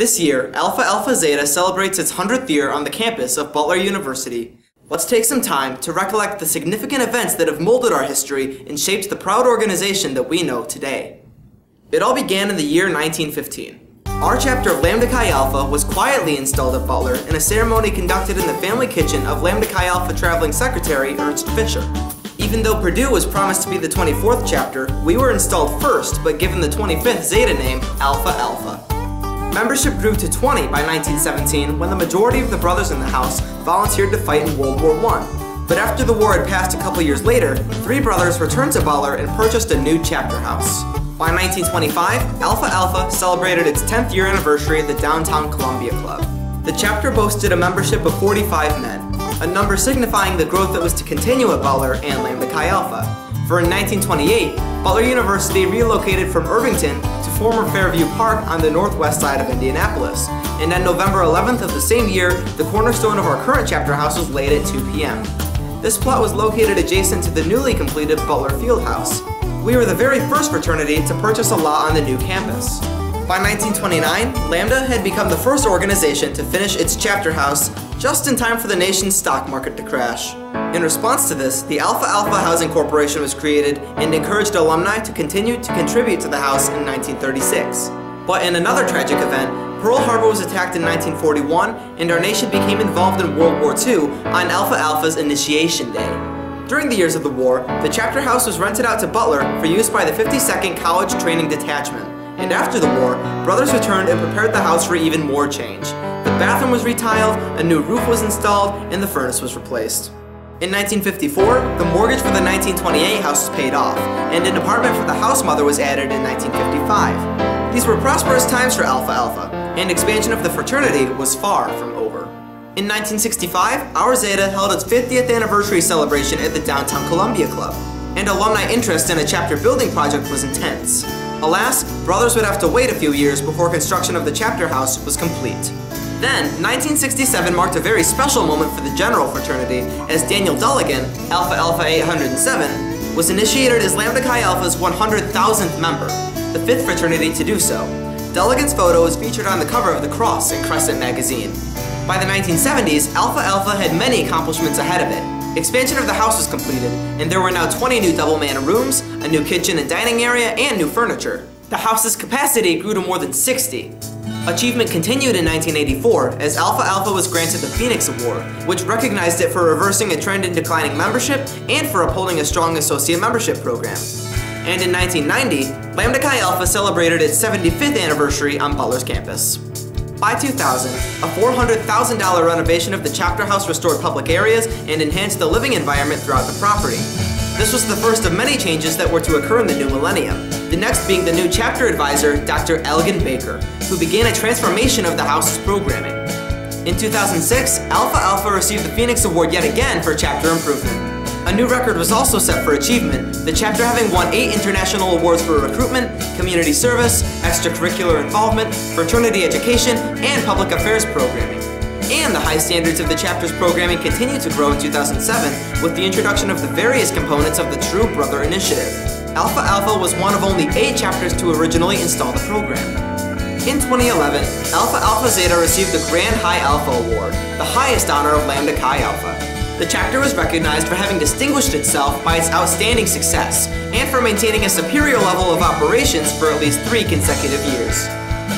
This year, Alpha Alpha Zeta celebrates its 100th year on the campus of Butler University. Let's take some time to recollect the significant events that have molded our history and shaped the proud organization that we know today. It all began in the year 1915. Our chapter of Lambda Chi Alpha was quietly installed at Butler in a ceremony conducted in the family kitchen of Lambda Chi Alpha traveling secretary Ernst Fisher. Even though Purdue was promised to be the 24th chapter, we were installed first but given the 25th Zeta name, Alpha Alpha. Membership grew to 20 by 1917 when the majority of the brothers in the house volunteered to fight in World War I. But after the war had passed a couple years later, 3 brothers returned to Butler and purchased a new chapter house. By 1925, Alpha Alpha celebrated its 10th year anniversary at the downtown Columbia Club. The chapter boasted a membership of 45 men, a number signifying the growth that was to continue at Butler and Lambda Chi Alpha. For in 1928, Butler University relocated from Irvington to former Fairview Park on the northwest side of Indianapolis, and on November 11th of the same year, the cornerstone of our current chapter house was laid at 2 p.m. This plot was located adjacent to the newly completed Butler Fieldhouse. We were the very first fraternity to purchase a lot on the new campus. By 1929, Lambda had become the first organization to finish its chapter house just in time for the nation's stock market to crash. In response to this, the Alpha Alpha Housing Corporation was created and encouraged alumni to continue to contribute to the house in 1936. But in another tragic event, Pearl Harbor was attacked in 1941 and our nation became involved in World War II on Alpha Alpha's initiation day. During the years of the war, the chapter house was rented out to Butler for use by the 52nd College Training Detachment. And after the war, brothers returned and prepared the house for even more change. The bathroom was retiled, a new roof was installed, and the furnace was replaced. In 1954, the mortgage for the 1928 house was paid off, and an apartment for the house mother was added in 1955. These were prosperous times for Alpha Alpha, and expansion of the fraternity was far from over. In 1965, our Zeta held its 50th anniversary celebration at the downtown Columbia Club, and alumni interest in a chapter building project was intense. Alas, brothers would have to wait a few years before construction of the chapter house was complete. Then, 1967 marked a very special moment for the general fraternity as Daniel Dulligan, Alpha Alpha 807, was initiated as Lambda Chi Alpha's 100,000th member, the 5th fraternity to do so. Dulligan's photo was featured on the cover of the Cross in Crescent magazine. By the 1970s, Alpha Alpha had many accomplishments ahead of it. Expansion of the house was completed, and there were now 20 new double-man rooms, a new kitchen and dining area, and new furniture. The house's capacity grew to more than 60. Achievement continued in 1984 as Alpha Alpha was granted the Phoenix Award, which recognized it for reversing a trend in declining membership and for upholding a strong associate membership program. And in 1990, Lambda Chi Alpha celebrated its 75th anniversary on Butler's campus. By 2000, a $400,000 renovation of the chapter house restored public areas and enhanced the living environment throughout the property. This was the first of many changes that were to occur in the new millennium, the next being the new chapter advisor, Dr. Elgin Baker, who began a transformation of the house's programming. In 2006, Alpha Alpha received the Phoenix Award yet again for chapter improvement. A new record was also set for achievement, the chapter having won 8 international awards for recruitment, community service, extracurricular involvement, fraternity education, and public affairs programming. And the high standards of the chapter's programming continued to grow in 2007 with the introduction of the various components of the True Brother Initiative. Alpha Alpha was one of only 8 chapters to originally install the program. In 2011, Alpha Alpha Zeta received the Grand High Alpha Award, the highest honor of Lambda Chi Alpha. The chapter was recognized for having distinguished itself by its outstanding success and for maintaining a superior level of operations for at least 3 consecutive years.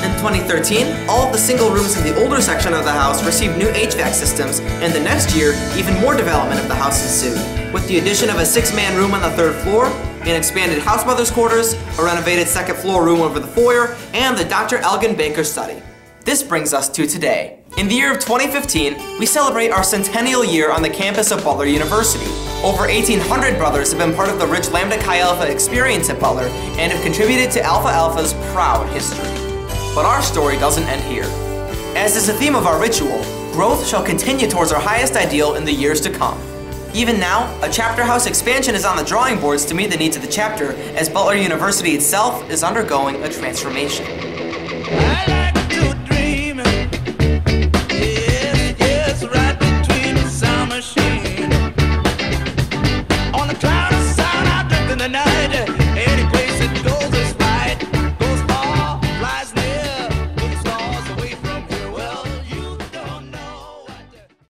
In 2013, all of the single rooms in the older section of the house received new HVAC systems, and the next year, even more development of the house ensued, with the addition of a 6-man room on the 3rd floor, an expanded house mother's quarters, a renovated 2nd floor room over the foyer, and the Dr. Elgin Baker study. This brings us to today. In the year of 2015, we celebrate our centennial year on the campus of Butler University. Over 1,800 brothers have been part of the rich Lambda Chi Alpha experience at Butler and have contributed to Alpha Alpha's proud history. But our story doesn't end here. As is the theme of our ritual, growth shall continue towards our highest ideal in the years to come. Even now, a chapter house expansion is on the drawing boards to meet the needs of the chapter, as Butler University itself is undergoing a transformation.